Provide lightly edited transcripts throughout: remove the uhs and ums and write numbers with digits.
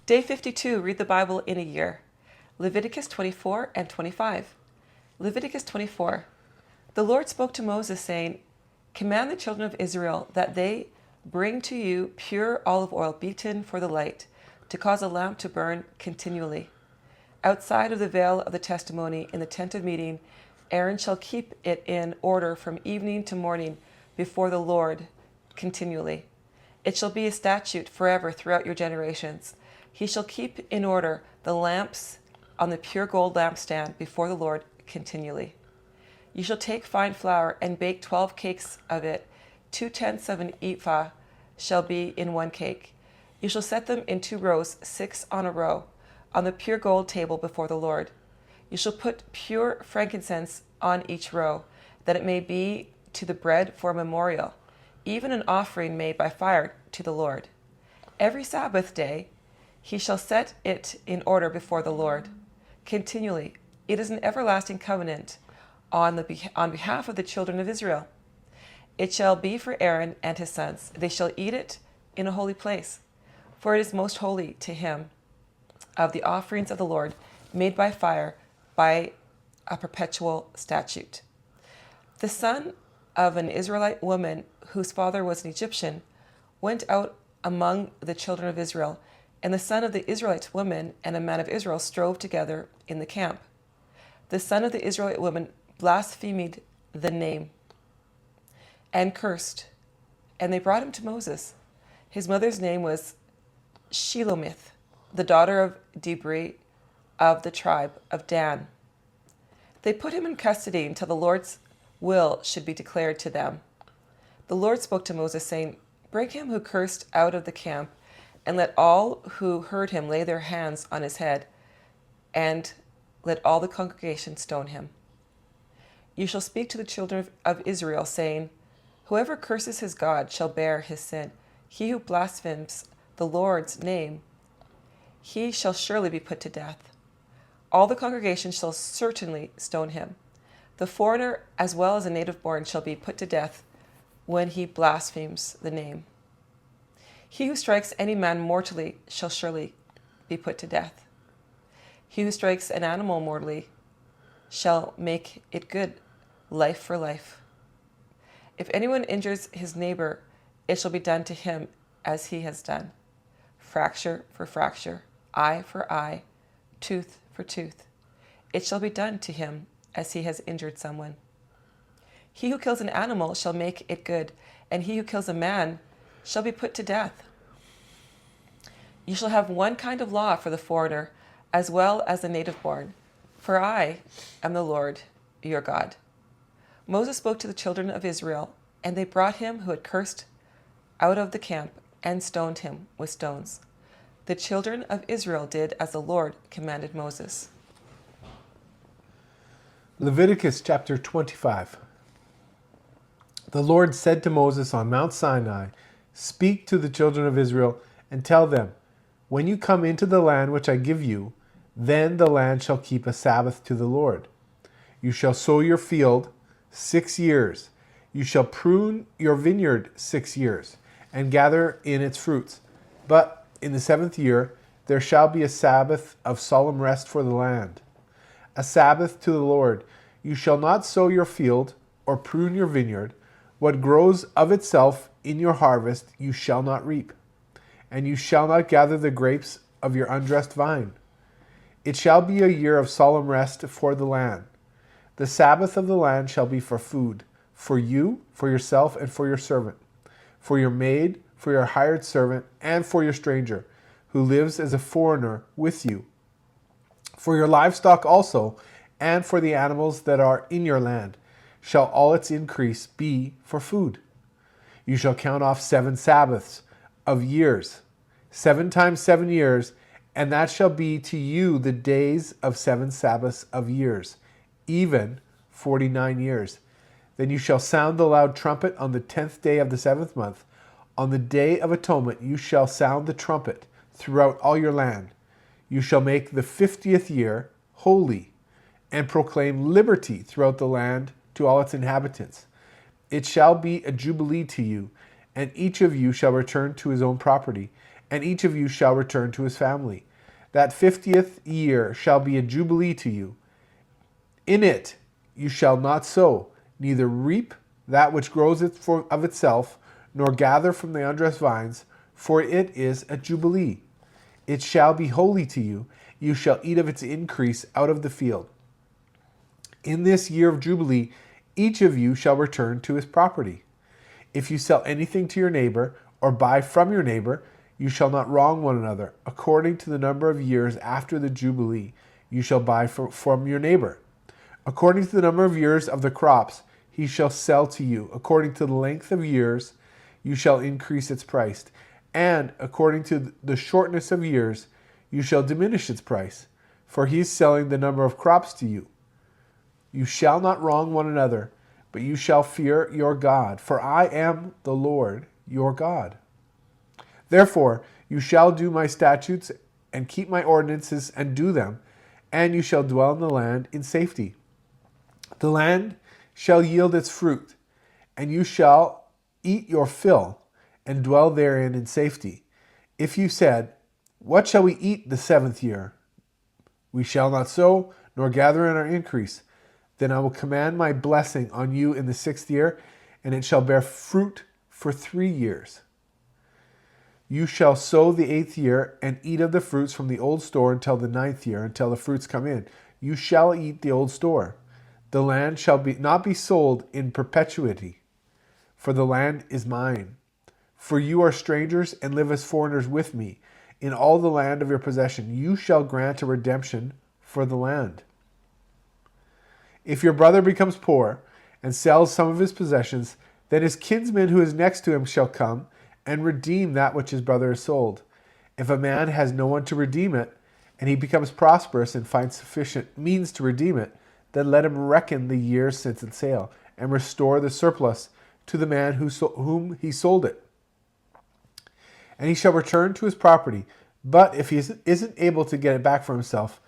Day 52, read the Bible in a year. Leviticus 24 and 25. Leviticus 24. The Lord spoke to Moses, saying, Command the children of Israel that they bring to you pure olive oil beaten for the light, to cause a lamp to burn continually. Outside of the veil of the testimony in the tent of meeting, Aaron shall keep it in order from evening to morning before the Lord continually. It shall be a statute forever throughout your generations. He shall keep in order the lamps on the pure gold lampstand before the Lord continually. You shall take fine flour and bake 12 cakes of it. 2/10 of an ephah shall be in one cake. You shall set them in 2 rows, 6 on a row, on the pure gold table before the Lord. You shall put pure frankincense on each row, that it may be to the bread for a memorial, even an offering made by fire to the Lord. Every Sabbath day he shall set it in order before the Lord continually. It is an everlasting covenant on behalf of the children of Israel. It shall be for Aaron and his sons. They shall eat it in a holy place, for it is most holy to him, of the offerings of the Lord made by fire, by a perpetual statute. The son of an Israelite woman whose father was an Egyptian went out among the children of Israel, and the son of the Israelite woman and a man of Israel strove together in the camp. The son of the Israelite woman blasphemed the name and cursed, and they brought him to Moses. His mother's name was Shelomith, the daughter of Dibri of the tribe of Dan. They put him in custody until the Lord's will should be declared to them. The Lord spoke to Moses, saying, Bring him who cursed out of the camp, and let all who heard him lay their hands on his head, and let all the congregation stone him. You shall speak to the children of Israel, saying, Whoever curses his God shall bear his sin. He who blasphemes the Lord's name, he shall surely be put to death. All the congregation shall certainly stone him. The foreigner as well as a native born shall be put to death when he blasphemes the name. He who strikes any man mortally shall surely be put to death. He who strikes an animal mortally shall make it good, life for life. If anyone injures his neighbor, it shall be done to him as he has done. Fracture for fracture, eye for eye, tooth for tooth. It shall be done to him as he has injured someone. He who kills an animal shall make it good, and he who kills a man shall be put to death. You shall have one kind of law for the foreigner as well as the native born, for I am the Lord your God. Moses spoke to the children of Israel, and they brought him who had cursed out of the camp and stoned him with stones. The children of Israel did as the Lord commanded Moses. Leviticus chapter 25. The Lord said to Moses on Mount Sinai, Speak to the children of Israel and tell them, When you come into the land which I give you, then the land shall keep a Sabbath to the Lord. You shall sow your field 6 years. You shall prune your vineyard 6 years, and gather in its fruits. But in the 7th year there shall be a Sabbath of solemn rest for the land, a Sabbath to the Lord. You shall not sow your field or prune your vineyard. What grows of itself in your harvest you shall not reap, and you shall not gather the grapes of your undressed vine. It shall be a year of solemn rest for the land. The Sabbath of the land shall be for food, for you, for yourself, and for your servant, for your maid, for your hired servant, and for your stranger, who lives as a foreigner with you, for your livestock also, and for the animals that are in your land, shall all its increase be for food. You shall count off 7 Sabbaths of years, 7 times 7 years, and that shall be to you the days of 7 Sabbaths of years, even 49 years. Then you shall sound the loud trumpet on the 10th day of the 7th month. On the day of atonement you shall sound the trumpet throughout all your land. You shall make the 50th year holy, and proclaim liberty throughout the land to all its inhabitants. It shall be a jubilee to you, and each of you shall return to his own property, and each of you shall return to his family. That 50th year shall be a jubilee to you. In it you shall not sow, neither reap that which grows of itself, nor gather from the undressed vines, for it is a jubilee. It shall be holy to you. You shall eat of its increase out of the field. In this year of jubilee, each of you shall return to his property. If you sell anything to your neighbor, or buy from your neighbor, you shall not wrong one another. According to the number of years after the jubilee, you shall buy from your neighbor. According to the number of years of the crops, he shall sell to you. According to the length of years, you shall increase its price. And according to the shortness of years, you shall diminish its price. For he is selling the number of crops to you. You shall not wrong one another, but you shall fear your God. For I am the Lord your God. Therefore, you shall do my statutes and keep my ordinances and do them, and you shall dwell in the land in safety. The land shall yield its fruit, and you shall eat your fill and dwell therein in safety. If you said, what shall we eat the 7th year? We shall not sow, nor gather in our increase. Then I will command my blessing on you in the 6th year, and it shall bear fruit for 3 years. You shall sow the 8th year, and eat of the fruits from the old store until the 9th year, until the fruits come in. You shall eat the old store. The land shall not be sold in perpetuity, for the land is mine. For you are strangers and live as foreigners with me. In all the land of your possession, you shall grant a redemption for the land. If your brother becomes poor and sells some of his possessions, then his kinsman who is next to him shall come and redeem that which his brother has sold. If a man has no one to redeem it, and he becomes prosperous and finds sufficient means to redeem it, then let him reckon the years since its sale, and restore the surplus to the man whom he sold it. And he shall return to his property. But if he isn't able to get it back for himself,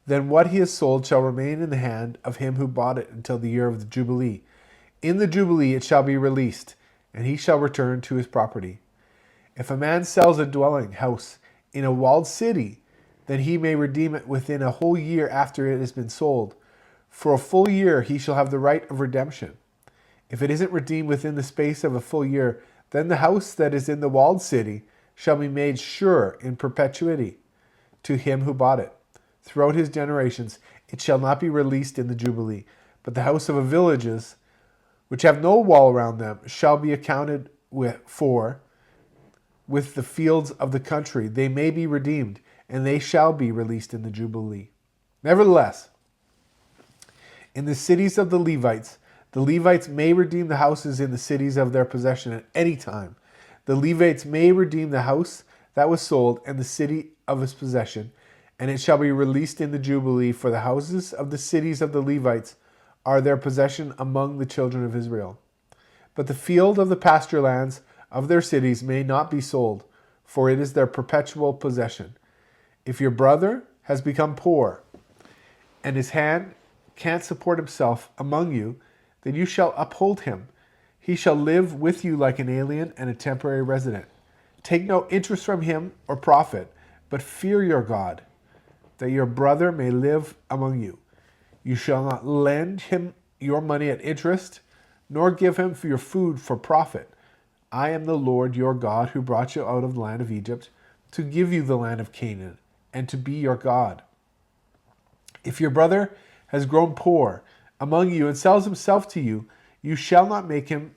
then what he has sold shall remain in the hand of him who bought it until the year of the Jubilee. In the Jubilee it shall be released, and he shall return to his property. If a man sells a dwelling house in a walled city, then he may redeem it within a whole year after it has been sold. For a full year he shall have the right of redemption. If it isn't redeemed within the space of a full year, then the house that is in the walled city shall be made sure in perpetuity to him who bought it. Throughout his generations it shall not be released in the Jubilee, but the house of the villages which have no wall around them shall be accounted with the fields of the country. They may be redeemed, and they shall be released in the Jubilee. Nevertheless, in the cities of the Levites may redeem the houses in the cities of their possession at any time. The Levites may redeem the house that was sold and the city of his possession, and it shall be released in the Jubilee, for the houses of the cities of the Levites are their possession among the children of Israel. But the field of the pasture lands of their cities may not be sold, for it is their perpetual possession. If your brother has become poor, and his hand can't support himself among you, then you shall uphold him. He shall live with you like an alien and a temporary resident. Take no interest from him or profit, but fear your God, that your brother may live among you. You shall not lend him your money at interest, nor give him for your food for profit. I am the Lord your God, who brought you out of the land of Egypt to give you the land of Canaan and to be your God. If your brother has grown poor among you and sells himself to you, you shall not make him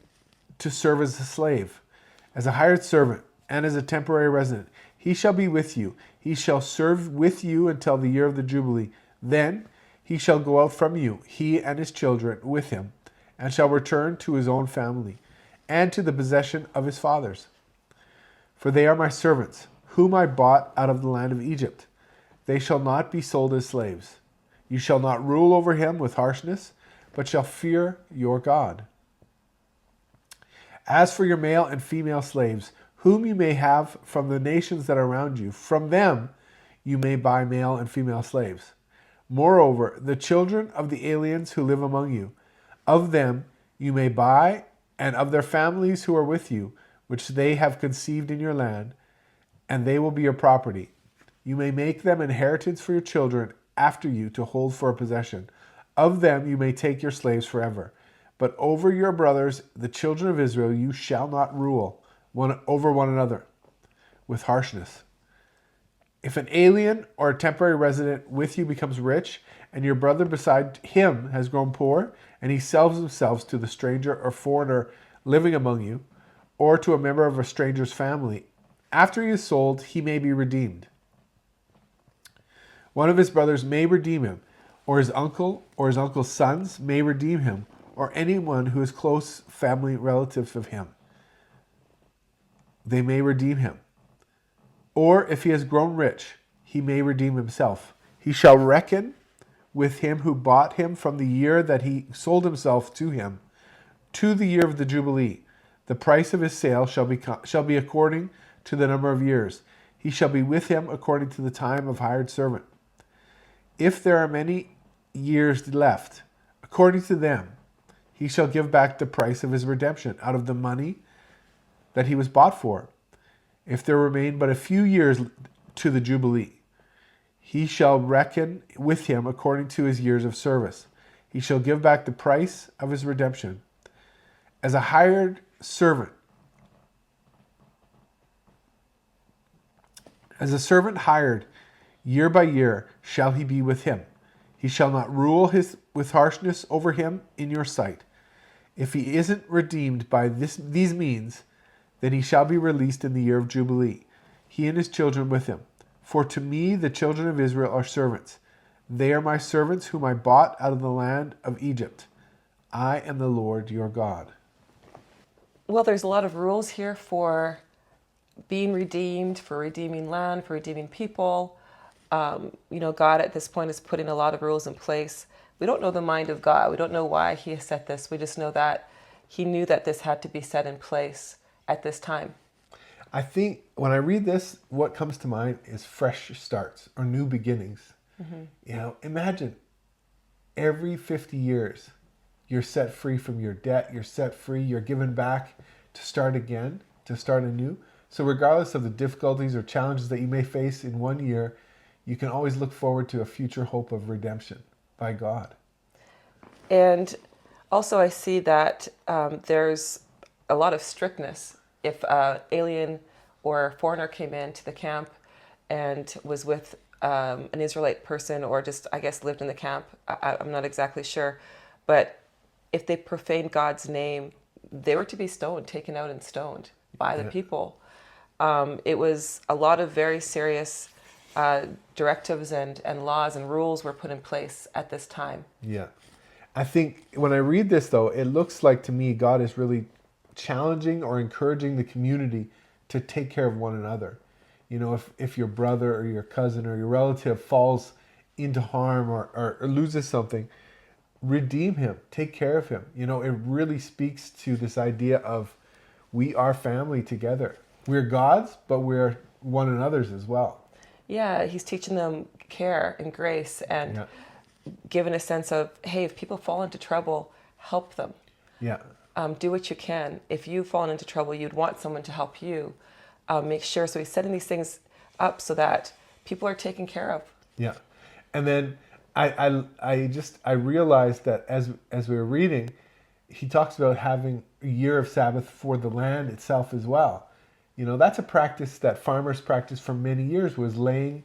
to serve as a slave, as a hired servant, and as a temporary resident. He shall be with you. He shall serve with you until the year of the Jubilee. Then he shall go out from you, he and his children with him, and shall return to his own family and to the possession of his fathers. For they are my servants, whom I bought out of the land of Egypt. They shall not be sold as slaves. You shall not rule over him with harshness, but shall fear your God. As for your male and female slaves, whom you may have from the nations that are around you, from them you may buy male and female slaves. Moreover, the children of the aliens who live among you, of them you may buy, and of their families who are with you, which they have conceived in your land, and they will be your property. You may make them inheritance for your children after you to hold for a possession. Of them you may take your slaves forever. But over your brothers, the children of Israel, you shall not rule over one another with harshness. If an alien or a temporary resident with you becomes rich, and your brother beside him has grown poor, and he sells himself to the stranger or foreigner living among you, or to a member of a stranger's family, after he is sold, he may be redeemed. One of his brothers may redeem him, or his uncle's sons may redeem him, or anyone who is close family relative of him. They may redeem him. Or if he has grown rich, he may redeem himself. He shall reckon with him who bought him from the year that he sold himself to him, to the year of the Jubilee. The price of his sale shall be according to the number of years. He shall be with him according to the time of hired servant. If there are many years left, according to them, he shall give back the price of his redemption out of the money that he was bought for. If there remain but a few years to the Jubilee, he shall reckon with him according to his years of service. He shall give back the price of his redemption. As a hired servant, as a servant hired, year by year shall he be with him. He shall not rule with harshness over him in your sight. If he isn't redeemed by these means, then he shall be released in the year of Jubilee, he and his children with him. For to me the children of Israel are servants. They are my servants whom I bought out of the land of Egypt. I am the Lord your God. Well, there's a lot of rules here for being redeemed, for redeeming land, for redeeming people. God at this point is putting a lot of rules in place. We don't know the mind of God. We don't know why he has set this. We just know that he knew that this had to be set in place at this time. I think when I read this, what comes to mind is fresh starts or new beginnings. Mm-hmm. Imagine every 50 years, you're set free from your debt. You're set free. You're given back to start again, to start anew. So regardless of the difficulties or challenges that you may face in one year, you can always look forward to a future hope of redemption by God. And also I see that there's a lot of strictness. If an alien or a foreigner came into the camp and was with an Israelite person, or just, I guess, lived in the camp, I'm not exactly sure, but if they profaned God's name, they were to be stoned, taken out and stoned by the people. It was a lot of very serious directives and laws and rules were put in place at this time. Yeah. I think when I read this, though, it looks like to me God is really challenging or encouraging the community to take care of one another. If your brother or your cousin or your relative falls into harm or loses something, redeem him, take care of him. It really speaks to this idea of we are family together. We're God's, but we're one another's as well. Yeah, he's teaching them care and grace and giving a sense of, hey, if people fall into trouble, help them. Yeah. Do what you can. If you've fallen into trouble, you'd want someone to help you. Make sure. So he's setting these things up so that people are taken care of. Yeah. And then I realized that as we were reading, he talks about having a year of Sabbath for the land itself as well. That's a practice that farmers practiced for many years, was laying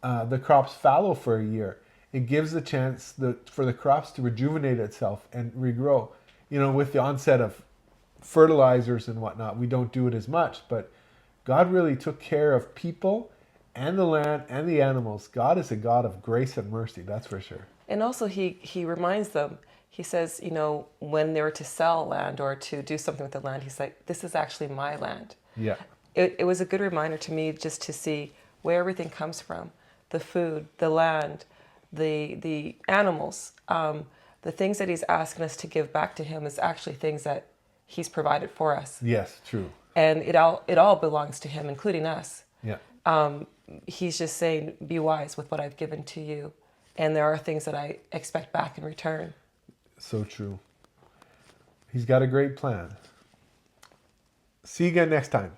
the crops fallow for a year. It gives the chance for the crops to rejuvenate itself and regrow. With the onset of fertilizers and whatnot, we don't do it as much, but God really took care of people and the land and the animals. God is a God of grace and mercy, that's for sure. And also he reminds them, he says, when they were to sell land or to do something with the land, he's like, this is actually my land. Yeah. It was a good reminder to me just to see where everything comes from. The food, the land, the animals, the things that he's asking us to give back to him is actually things that he's provided for us. Yes, true. And it all belongs to him, including us. Yeah. He's just saying, be wise with what I've given to you. And there are things that I expect back in return. So true. He's got a great plan. See you again next time.